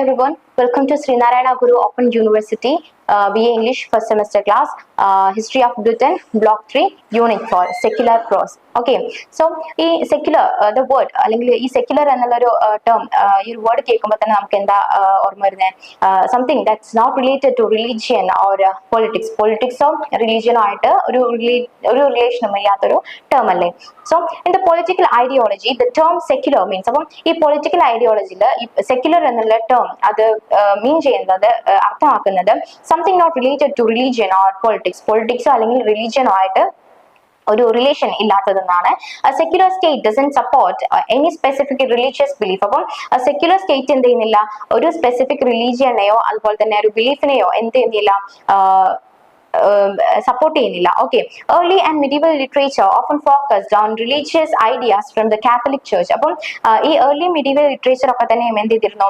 everyone, welcome to Srinarayana Guru Open University BA English first semester class, History of Britain, Block 3, Unit 4, Secular Prose. Okay, so secular, the word, secular term, your word something that's not related to religion or politics. Politics or religion relation term. So, in the political ideology, the term secular means political ideology, secular term mean something not related to religion or politics. Politics or religion or relation a secular state doesn't support any specific religious belief. A secular state in the specific religion belief support ചെയ്യുന്നില്ല. Okay, early and medieval literature often focused on religious ideas from the Catholic Church. അപ്പം ഈ early medieval literature ഒക്കെ തന്നെ എന്ത് ചെയ്തിരുന്നു,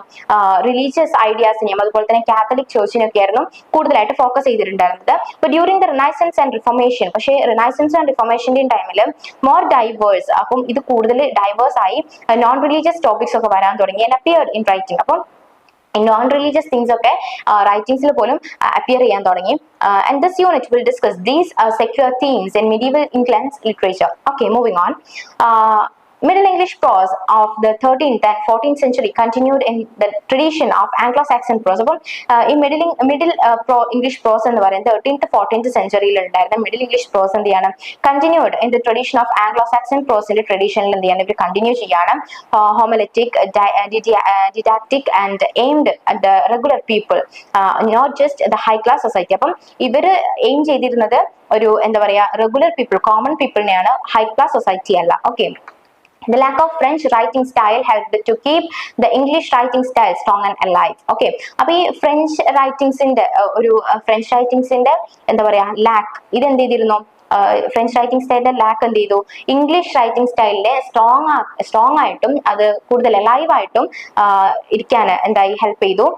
religious ideasനെയും അതുപോലെ തന്നെ Catholic ചർച്ചിനൊക്കെ ആയിരുന്നു കൂടുതലായിട്ട് ഫോക്കസ് ചെയ്തിട്ടുണ്ടായിരുന്നത്. But during the Renaissance and Reformation, പക്ഷേ Renaissance and Reformationന്റെയും ടൈമിൽ more diverse, അപ്പം ഇത് കൂടുതൽ ഡൈവേഴ്സ് ആയി നോൺ റിലീജിയസ് ടോപ്പിക്സ് ഒക്കെ വരാൻ തുടങ്ങി and appeared in writing. അപ്പം non-religious things ഒക്കെ writings appear ചെയ്യാൻ തുടങ്ങി. And this unit will discuss these secular themes in medieval England's literature. Okay, moving on. Middle English prose of the 13th and 14th century continued in the tradition of Anglo-Saxon prose. In middle English prose എന്ന് പറയുന്നത് 13th 14th century Middle English prose continued in the tradition of Anglo-Saxon prose tradition continue homiletic, didactic and aimed at the regular people, not just the high class society. അപ്പം ഇവര് aim ചെയ്തിരുന്നത് ഒരു എന്താ പറയാ regular people, common people നെയാണ്, high class society അല്ല. Okay. The lack of French writing style helped to keep the English writing style strong and alive. Okay, അപ്പോൾ ഈ French writingsന്റെ French writingsന്റെ എന്താ പറയാ lack ഇത് എന്ത് ചെയ്തിരുന്നു, ഫ്രഞ്ച് റൈറ്റിംഗ് സ്റ്റൈലിന്റെ ലാക്ക് എന്ത് ചെയ്തു, ഇംഗ്ലീഷ് റൈറ്റിംഗ് സ്റ്റൈലിനെ സ്ട്രോങ് ആയിട്ടും അത് കൂടുതൽ അലൈവ് ആയിട്ടും ഇരിക്കാൻ എന്തായി ഹെൽപ്പ് ചെയ്തു.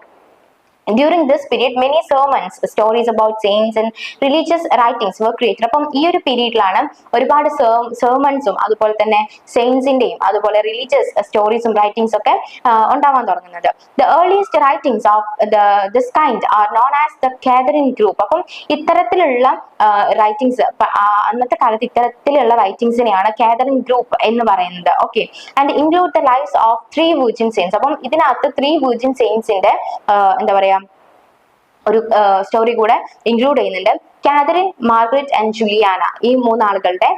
During this period, many sermons, stories about saints and religious writings were created. അപ്പം ഈ ഒരു പീരീഡിലാണ് ഒരുപാട് sermonsഉം അതുപോലെ തന്നെ saintsന്റെയും അതുപോലെ religious storiesഉം writings ഒക്കെ ഉണ്ടാവാൻ തുടങ്ങുന്നത്. The earliest writings of this kind are known as the Catherine group. അപ്പം ഇത്തരത്തിലുള്ള writings അന്നത്തെ കാലത്ത് ഇത്തരത്തിലുള്ള writingsനെയാണ് Catherine group എന്ന് പറയുന്നത്. Okay, and include the lives of 3 virgin saints. അപ്പം ഇതിനകത്ത് 3 virgin saintsന്റെ എന്താ പറയാ ഒരു സ്റ്റോറി കൂടെ ഇൻക്ലൂഡ് ചെയ്യുന്നുണ്ട്. കാതറിൻ, മാർഗരറ്റ് ആൻഡ് ജുലിയാന, ഈ മൂന്നാളുകളുടെ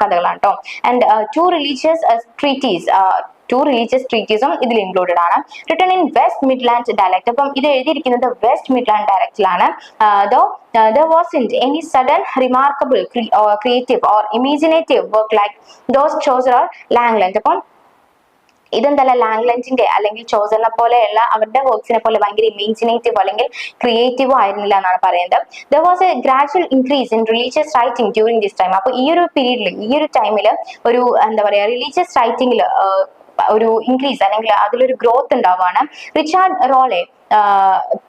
കഥകളാണ് കേട്ടോ. ആൻഡ് ടു റിലീജിയസ് ട്രീറ്റീസും ഇതിൽ ഇൻക്ലൂഡഡ് ആണ്. Written in West Midland dialect. അപ്പം ഇത് എഴുതിയിരിക്കുന്നത് വെസ്റ്റ് മിഡ്ലാൻഡ് ഡയലക്റ്റിലാണ്. There wasn't any sudden remarkable creative or imaginative work like those chosen or Langland. അപ്പം ഇതെന്തല്ല ലാംഗ്ലൻഡിന്റെ അല്ലെങ്കിൽ ചോസറിനെ പോലെയുള്ള അവരുടെ വർക്ക്സിനെ പോലെ ഭയങ്കര ഇമേജിനേറ്റീവ് അല്ലെങ്കിൽ ക്രിയേറ്റീവോ ആയിരുന്നില്ല എന്നാണ് പറയുന്നത്. There was a gradual increase in religious writing during this time. അപ്പോൾ ഈ ഒരു പീരീഡിൽ ഈ ഒരു ടൈമിൽ ഒരു എന്താ പറയാ റിലീജിയസ് റൈറ്റിംഗിൽ ഒരു ഇൻക്രീസ് അല്ലെങ്കിൽ അതിലൊരു ഗ്രോത്ത് ഉണ്ടാവുകയാണ്. Richard Rolle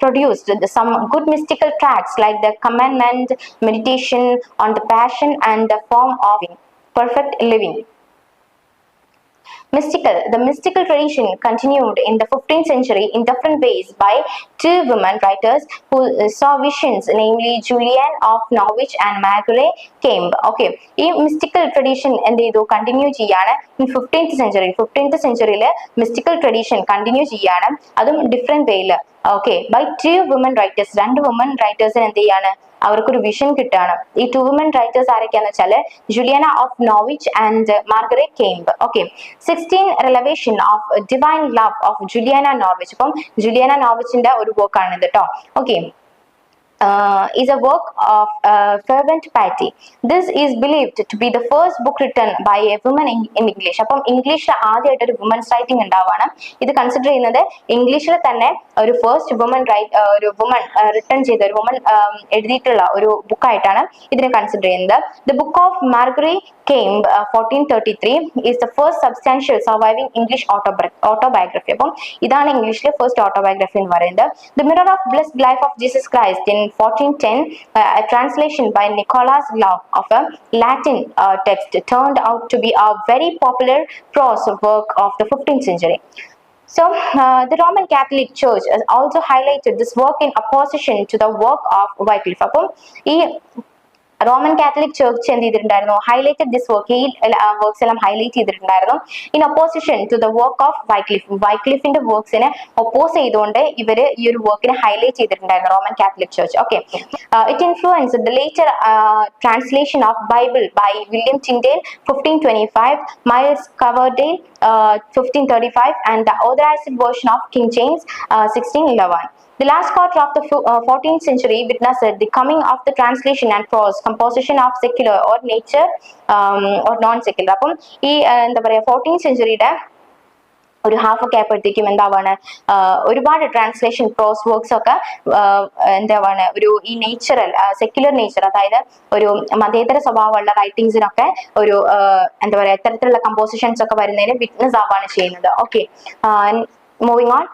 produced some good mystical tracts like the Commandment, Meditation on the Passion and the Form of Perfect Living. The mystical tradition continued in the 15th century in different ways by 2 women writers who saw visions, namely Julian of Norwich and Margaret Kemp. Okay, ഈ mystical tradition എന്ത് ചെയ്തു, continue ചെയ്യാണ് in 15th century mystical tradition continue ചെയ്യാണ്, അതും different വേയിൽ. Okay, by 2 women writers, 2 women writers എന്ത് ചെയ്യാണ്, അവർക്കൊരു വിഷൻ കിട്ടാണ്. ഈ 2 women writers ആരൊക്കെയാന്ന് വെച്ചാൽ Juliana of Norwich and Margaret Kempe. Okay, 16 Revelation of Divine Love of Juliana Norwich. അപ്പം ജുലിയാന നോവിച്ചിന്റെ ഒരു വർക്ക് ആണ് ഇത് കേട്ടോ. Okay, is a work of fervent piety. This is believed to be the first book written by a woman in English. അപ്പം ഇംഗ്ലീഷിൽ ആദ്യമായിട്ട് ഒരു women's writing ഉണ്ടാവാണ്. ഇത് കൺസിഡർ ചെയ്യുന്നത് ഇംഗ്ലീഷിൽ തന്നെ ഒരു ഫസ്റ്റ് വുമൻ റിട്ടൺ ചെയ്ത ഒരു വുമൻ എഴുതിയിട്ടുള്ള ഒരു ബുക്കായിട്ടാണ് ഇതിനെ കൺസിഡർ ചെയ്യുന്നത്. The book of Margaret Kemp 1433 is the first substantial surviving English autobiography. അപ്പം ഇതാണ് ഇംഗ്ലീഷിലെ ഫസ്റ്റ് ഓട്ടോബയോഗ്രഫി എന്ന് പറയുന്നത്. The Mirror of Blessed Life of Jesus Christ in 1410, a translation by Nicholas Love of a Latin text, turned out to be a very popular prose work of the 15th century. So the Roman Catholic Church also highlighted this work in opposition to the work of Wycliffe. അപ്പം ഈ Roman Catholic church എന്ത് ചെയ്തിട്ടുണ്ടായിരുന്നു, highlighted this work, ഈ works എല്ലാം highlight ചെയ്തിട്ടുണ്ടായിരുന്നു in opposition to the work of വൈക്ലിഫിന്റെ വർക്ക്സിനെ oppose ചെയ്തുകൊണ്ട് ഇവര് ഈ ഒരു വർക്കിനെ ഹൈലൈറ്റ് ചെയ്തിട്ടുണ്ടായിരുന്നു Roman Catholic church. Okay, it influence the later translation of Bible by William Tyndale 1525, Miles Coverdale 1535 and the authorized version of King James 1611. The last quarter of the 14th century witnessed the coming of the translation and prose composition of secular or nature or non-secular. അപ്പം ഈ എന്താ പറയുക 14th സെഞ്ചുറിയുടെ ഒരു half ഒക്കെ ആയപ്പോഴത്തേക്കും എന്താവാണ്, ഒരുപാട് translation പ്രോസ് works ഒക്കെ എന്താവാണ് ഒരു ഈ നേച്ചറൽ സെക്യുലർ നേച്ചർ, അതായത് ഒരു മതേതര സ്വഭാവമുള്ള റൈറ്റിംഗ്സിനൊക്കെ ഒരു എന്താ പറയുക ഇത്തരത്തിലുള്ള കമ്പോസിഷൻസ് ഒക്കെ വരുന്നതിന് വിറ്റ്നസ് ആവാണ് ചെയ്യുന്നത്. Okay, moving on.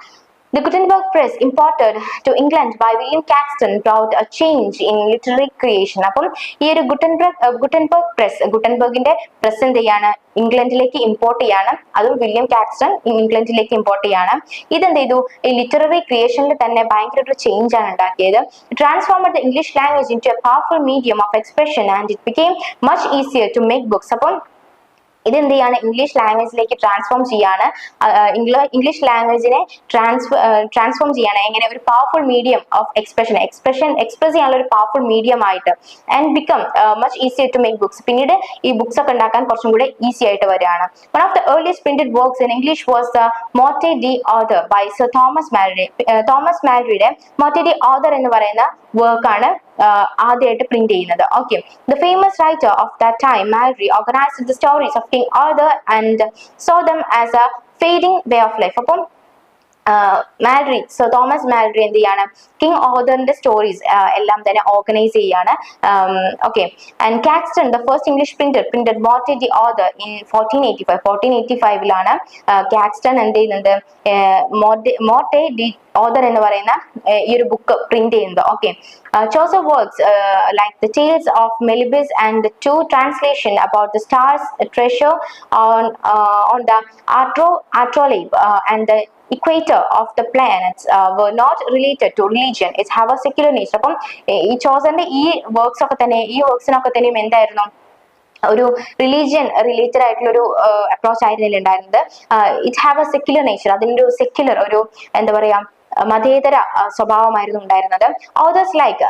The Gutenberg press imported to England by William Caxton brought a change in literary creation. അപ്പം ഈ ഒരു ഗുട്ടൻബർഗ് പ്രസ്, ഗുട്ടൻബർഗിന്റെ പ്രസ് എന്ത് ചെയ്യാണ്, ഇംഗ്ലണ്ടിലേക്ക് ഇമ്പോർട്ട് ചെയ്യാണ്, അതും വില്യം കാക്സ്റ്റൺ ഇംഗ്ലണ്ടിലേക്ക് ഇമ്പോർട്ട് ചെയ്യാണ്. ഇതെന്ത് ചെയ്തു, ഈ ലിറ്റററി ക്രിയേഷനിൽ തന്നെ ഭയങ്കര ഒരു ചേഞ്ച് ആണ് ഉണ്ടാക്കിയത്. Transformed the English language into a powerful medium of expression and it became much easier to make books. അപ്പം ഇതെന്ത് ചെയ്യാണ്, ഇംഗ്ലീഷ് ലാംഗ്വേജിലേക്ക് ട്രാൻസ്ഫോം ചെയ്യാണ്, ഇംഗ്ലീഷ് ലാംഗ്വേജിനെ ട്രാൻസ്ഫോം ചെയ്യാണ് എങ്ങനെ, ഒരു പവർഫുൾ മീഡിയം ഓഫ് എക്സ്പ്രസ് ചെയ്യാനുള്ള ഒരു പവർഫുൾ മീഡിയം ആയിട്ട്, and become much easier to make books. പിന്നീട് ഈ ബുക്സ് ഒക്കെ ഉണ്ടാക്കാൻ കുറച്ചും കൂടെ ഈസി ആയിട്ട് വരികയാണ്. One of the earliest printed works in English was the Morte d' Arthur by sir Thomas Malory. Thomas മാൽറിയുടെ മോർട്ടെ ഡി ഓതർ എന്ന് പറയുന്ന വർക്കാണ് ആദ്യമായിട്ട് പ്രിന്റ് ചെയ്യുന്നത്. Okay, the famous writer of that time Malory organised the stories of king Arthur and saw them as a fading way of life. അപ്പം മാൽറി, so Thomas മാൽറി എന്ത് ചെയ്യാണ്, king ഓതറിന്റെ stories എല്ലാം തന്നെ ഓർഗനൈസ് ചെയ്യാണ്. Okay, and Caxton the first English printed Morte d' Arthur in 1485 Caxton എന്ത് ചെയ്യുന്നുണ്ട്, Morte d' Arthur എന്ന് പറയുന്ന ഈ ഒരു ബുക്ക് പ്രിന്റ് ചെയ്യുന്നത്. ഓക്കെ, ചോസ് of works like the tales of Melibee and the to translation about the stars treasure on the astrolabe and the equator of the planets were not related to religion. It have a secular nature. അപ്പം ഈ ചോസന്റെ ഈ വർക്ക്സിനൊക്കെ തന്നെയും എന്തായിരുന്നു, ഒരു religion related ആയിട്ടുള്ള ഒരു approach ആയിരുന്നില്ല ഉണ്ടായിരുന്നത്. It have a secular nature, അതിൻ്റെ ഒരു സെക്യുലർ ഒരു എന്താ പറയാ മതേതര സ്വഭാവമായിരുന്നു ഉണ്ടായിരുന്നത്. Authors like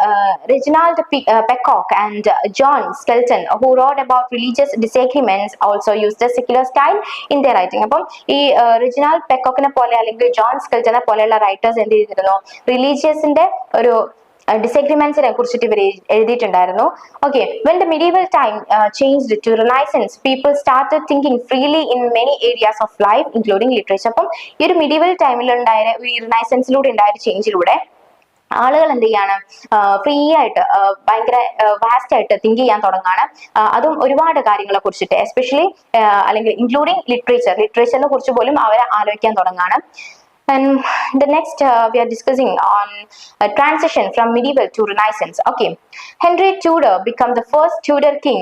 Reginald Pecock and John Skelton who wrote about religious disagreements also used a secular style in their writing. അപ്പം ഈ റെജിനാൾഡ് പെക്കോക്കിനെ പോലെ അല്ലെങ്കിൽ ജോൺ സ്കെൽട്ടനെ പോലെയുള്ള റൈറ്റേഴ്സ് എന്ത് ചെയ്തിരുന്നു, റിലീജിയസിന്റെ ഒരു ഡിസഗ്രിമെന്റ്സിനെ കുറിച്ചിട്ട് ഇവർ എഴുതിയിട്ടുണ്ടായിരുന്നു. Okay, when the medieval time changed to renaissance people started thinking freely in many areas of life including literature. അപ്പം ഈ ഒരു മിഡീവൽ ടൈമിൽ ഉണ്ടായ ഈ റിനൈസൻസിലൂടെ ഉണ്ടായ ചേഞ്ചിലൂടെ ആളുകൾ എന്ത് ചെയ്യാണ്, ഫ്രീ ആയിട്ട് ഭയങ്കര വാസ്റ്റ് ആയിട്ട് തിങ്ക് ചെയ്യാൻ തുടങ്ങാണ്. അതും ഒരുപാട് കാര്യങ്ങളെ കുറിച്ചിട്ട് എസ്പെഷ്യലി അല്ലെങ്കിൽ ഇൻക്ലൂഡിംഗ് ലിറ്ററേച്ചറിനെ കുറിച്ച് പോലും അവർ ആലോചിക്കാൻ തുടങ്ങാണ്. And the next we are discussing on transition from medieval to Renaissance. Okay, Henry Tudor became the first Tudor king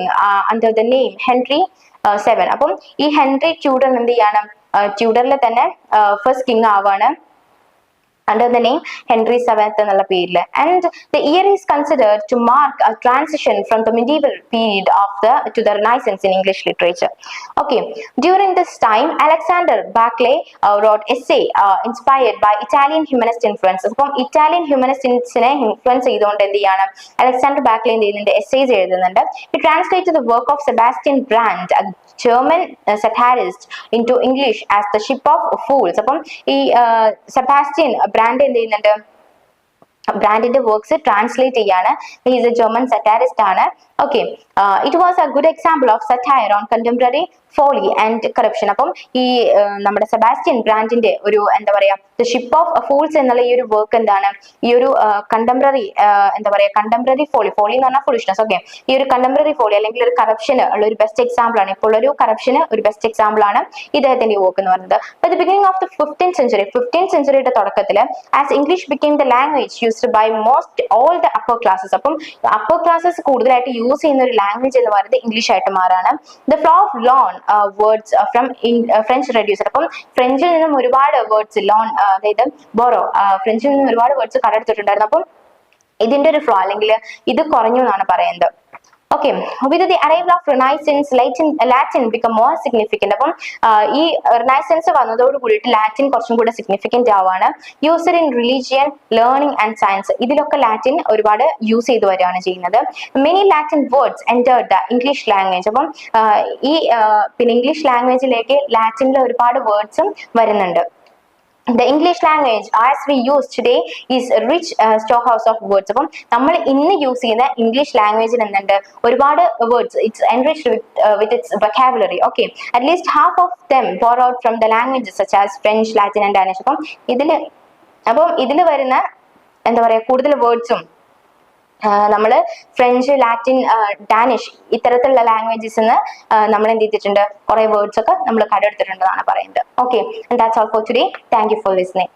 under the name Henry VII. അപ്പം ഈ ഹെൻറി ട്യൂഡർ എന്ത് ചെയ്യാണ്, ട്യൂഡറിലെ തന്നെ ഫസ്റ്റ് കിങ് ആവാണ് under the name Henry VII എന്നുള്ള പേരിൽ. And the year is considered to mark a transition from the medieval period to the Renaissance in English literature. Okay, during this time Alexander Barclay wrote essay inspired by Italian humanist influences. അപ്പം Italian ഹ്യൂമനിസ്റ്റിനെ influence ചെയ്തുകൊണ്ട് എന്ത് ചെയ്യാണ്, Alexander ബാക്ക്ലേ എന്ത് ചെയ്യുന്നുണ്ട്, essays എഴുതുന്നുണ്ട്. He translated the work of Sebastian Brandt, a German satirist, into English as The Ship of Fools. അപ്പം ഈ Sebastian brand എന്ത് ചെയ്യുന്നുണ്ട്, ബ്രാൻഡിന്റെ വർക്ക്സ് ട്രാൻസ്ലേറ്റ് ചെയ്യാണ്. ഹീസ് എ ജർമൻ സറ്റാരിസ്റ്റ് ആണ്. Okay, it was A good example of satire on contemporary Foley and corruption. അപ്പം ഈ നമ്മുടെ സെബാസ്റ്റ്യൻ ബ്രാൻഡിന്റെ ഒരു എന്താ പറയാ ദ ഷിപ്പ് ഓഫ് ഫൂൾസ് എന്നുള്ള ഈ ഒരു വർക്ക് എന്താണ്, ഈ ഒരു കണ്ടംപററി എന്താ പറയാ കണ്ടംപററി ഫോളി എന്ന് പറഞ്ഞാൽ ഫുളിഷ്നസ്. ഓക്കെ, ഈ ഒരു കണ്ടംപററി ഫോളി അല്ലെങ്കിൽ ഒരു കറപ്ഷന് ഉള്ള ഒരു ബെസ്റ്റ് എക്സാമ്പിൾ ആണ്, ഇപ്പോൾ ഒരു കറപ്ഷന് ഒരു ബെസ്റ്റ് എക്സാമ്പിൾ ആണ് ഇദ്ദേഹത്തിന്റെ വർക്ക് എന്ന് പറയുന്നത്. അപ്പൊ the beginning of the 15th സെഞ്ചുറിയുടെ തുടക്കത്തിൽ as English became the language used by most all the upper classes. അപ്പം അപ്പർ ക്ലാസസ് കൂടുതലായിട്ട് യൂസ് ചെയ്യുന്ന ഒരു ലാംഗ്വേജ് എന്ന് പറയുന്നത് ഇംഗ്ലീഷ് ആയിട്ട് മാറാണ്. The flow of loan words from French reduced. അപ്പം ഫ്രഞ്ചിൽ നിന്നും ഒരുപാട് വേർഡ്സ് ലോൺ അതായത് ബോറോ, ഫ്രഞ്ചിൽ നിന്നും ഒരുപാട് വേർഡ്സ് കടമെടുത്തിട്ടുണ്ടായിരുന്നു. അപ്പം ഇതിന്റെ ഒരു ഫ്ലോ അല്ലെങ്കിൽ ഇത് കുറഞ്ഞു എന്നാണ് പറയുന്നത്. Okay, with the arrival of Renaissance, Latin become more significant. അപ്പം ഈ റിനൈസൻസ് വന്നതോട് കൂടിയിട്ട് ലാറ്റിൻ കുറച്ചും കൂടെ സിഗ്നിഫിക്കന്റ് ആവാണ്. Used in religion, learning and science, ഇതിലൊക്കെ ലാറ്റിൻ ഒരുപാട് യൂസ് ചെയ്ത് വരികയാണ് ചെയ്യുന്നത്. Many Latin words entered the English language. അപ്പം ഈ പിന്നെ ഇംഗ്ലീഷ് ലാംഗ്വേജിലേക്ക് ലാറ്റിനിലെ ഒരുപാട് വേർഡ്സും വരുന്നുണ്ട്. The English language as we use today is a rich storehouse of words. അപ്പം നമ്മൾ ഇന്ന് യൂസ് ചെയ്യുന്ന ഇംഗ്ലീഷ് ലാംഗ്വേജിൽ എന്തുണ്ട്, ഒരുപാട് words, it's enriched with its vocabulary. Okay, at least half of them borrowed from the languages such as French, Latin and Danish. അപ്പം ഇതിൽ വരുന്ന എന്താ പറയാ കൂടുതൽ വേർഡ്സും നമ്മൾ ഫ്രഞ്ച്, ലാറ്റിൻ, ഡാനിഷ് ഇത്തരത്തിലുള്ള ലാംഗ്വേജസ് നമ്മൾ എന്ത് ചെയ്തിട്ടുണ്ട്, കുറെ വേർഡ്സ് ഒക്കെ നമ്മൾ കണ്ടെടുത്തിട്ടുണ്ടെന്നാണ് പറയുന്നത്. Okay, that's all for today. Thank you for listening.